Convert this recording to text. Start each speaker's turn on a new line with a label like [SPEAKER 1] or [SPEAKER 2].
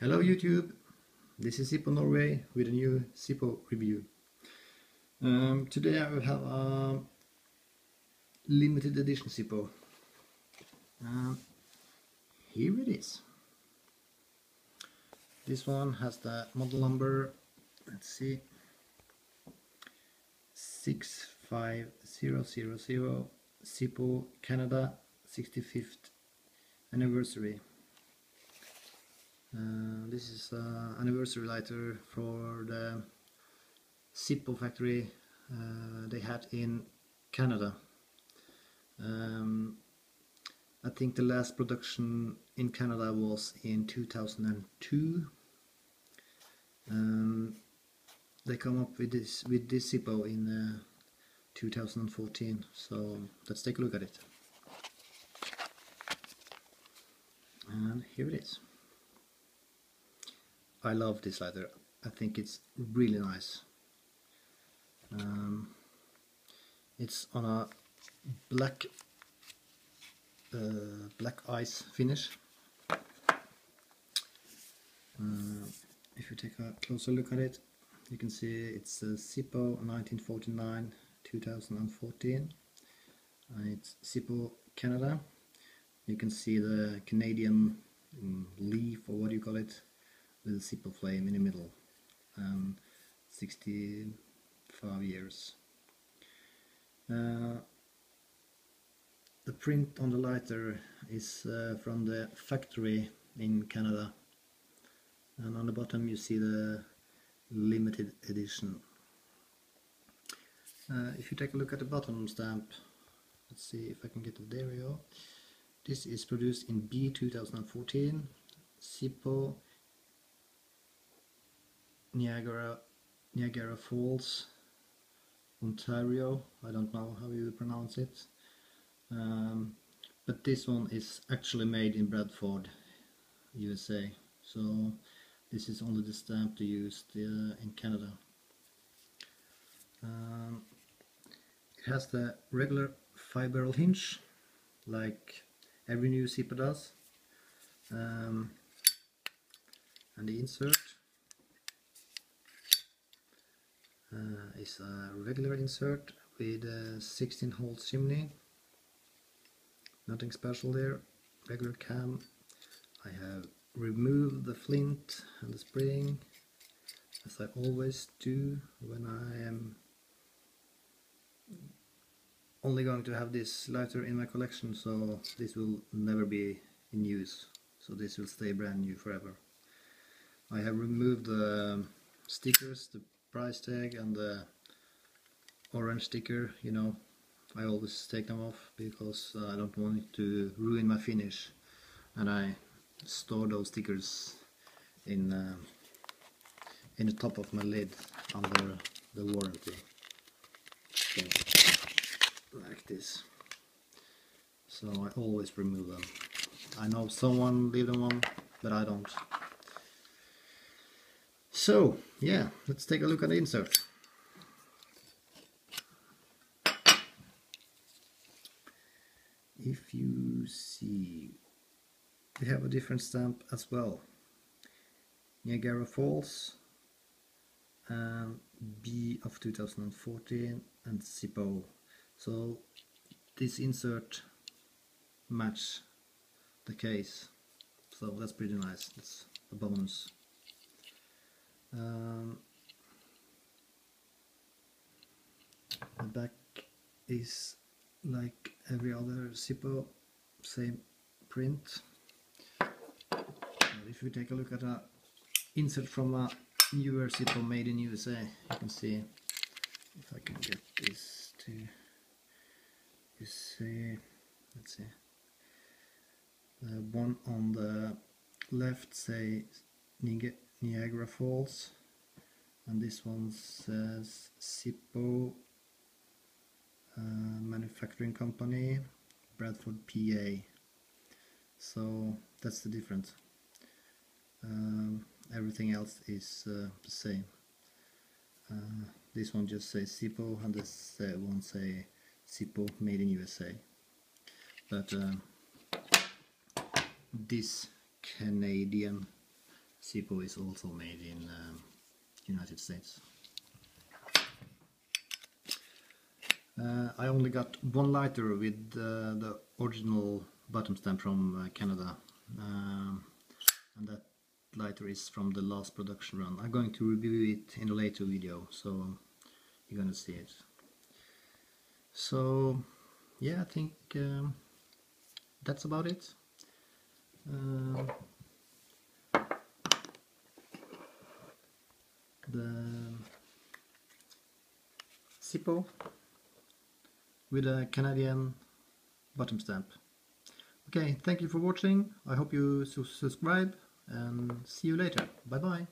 [SPEAKER 1] Hello YouTube, this is Zippo Norway with a new Zippo review. Today I will have a limited edition Zippo. Here it is. This one has the model number, let's see, 65000 Zippo Canada 65th anniversary. This is an anniversary lighter for the Zippo factory they had in Canada. I think the last production in Canada was in 2002. They come up with this Zippo in 2014, so let's take a look at it. And here it is. I love this lighter. I think it's really nice. It's on a black ice finish. If you take a closer look at it, you can see it's a Zippo 1949-2014, and it's Zippo Canada. You can see the Canadian leaf, or what do you call it, with a Zippo flame in the middle, 65 years. The print on the lighter is from the factory in Canada, and on the bottom you see the limited edition. If you take a look at the bottom stamp, let's see if I can get it. There we go. This is produced in B 2014, Zippo Niagara Falls, Ontario. I don't know how you pronounce it, but this one is actually made in Bradford, USA. So this is only the stamp they used in Canada. It has the regular 5-barrel hinge, like every new Zippo does, and the insert is a regular insert with a 16-hole chimney. Nothing special there. Regular cam. I have removed the flint and the spring, as I always do when I am only going to have this lighter in my collection, so this will never be in use, so this will stay brand new forever. I have removed the stickers, the price tag and the orange sticker. You know, I always take them off because I don't want it to ruin my finish, and I store those stickers in the top of my lid under the warranty, so, like this. So I always remove them. I know someone leave them on, but I don't. So yeah, let's take a look at the insert. If you see, we have a different stamp as well. Niagara Falls, and B of 2014, and Zippo. So this insert match the case, so that's pretty nice. That's a bonus. The back is like every other Zippo, same print. But if you take a look at a insert from a newer Zippo made in USA, you can see, if I can get this to, you see, let's see, the one on the left says Niagara Falls, and this one says Zippo Manufacturing Company, Bradford, PA. So that's the difference. Everything else is the same. This one just says Zippo, and this one say Zippo made in USA. But this Canadian Zippo is also made in United States. I only got one lighter with the original bottom stamp from Canada, and that lighter is from the last production run. I'm going to review it in a later video, so you're gonna see it. So yeah, I think that's about it. The Zippo with a Canadian bottom stamp. Okay, thank you for watching. I hope you subscribe and see you later. Bye bye.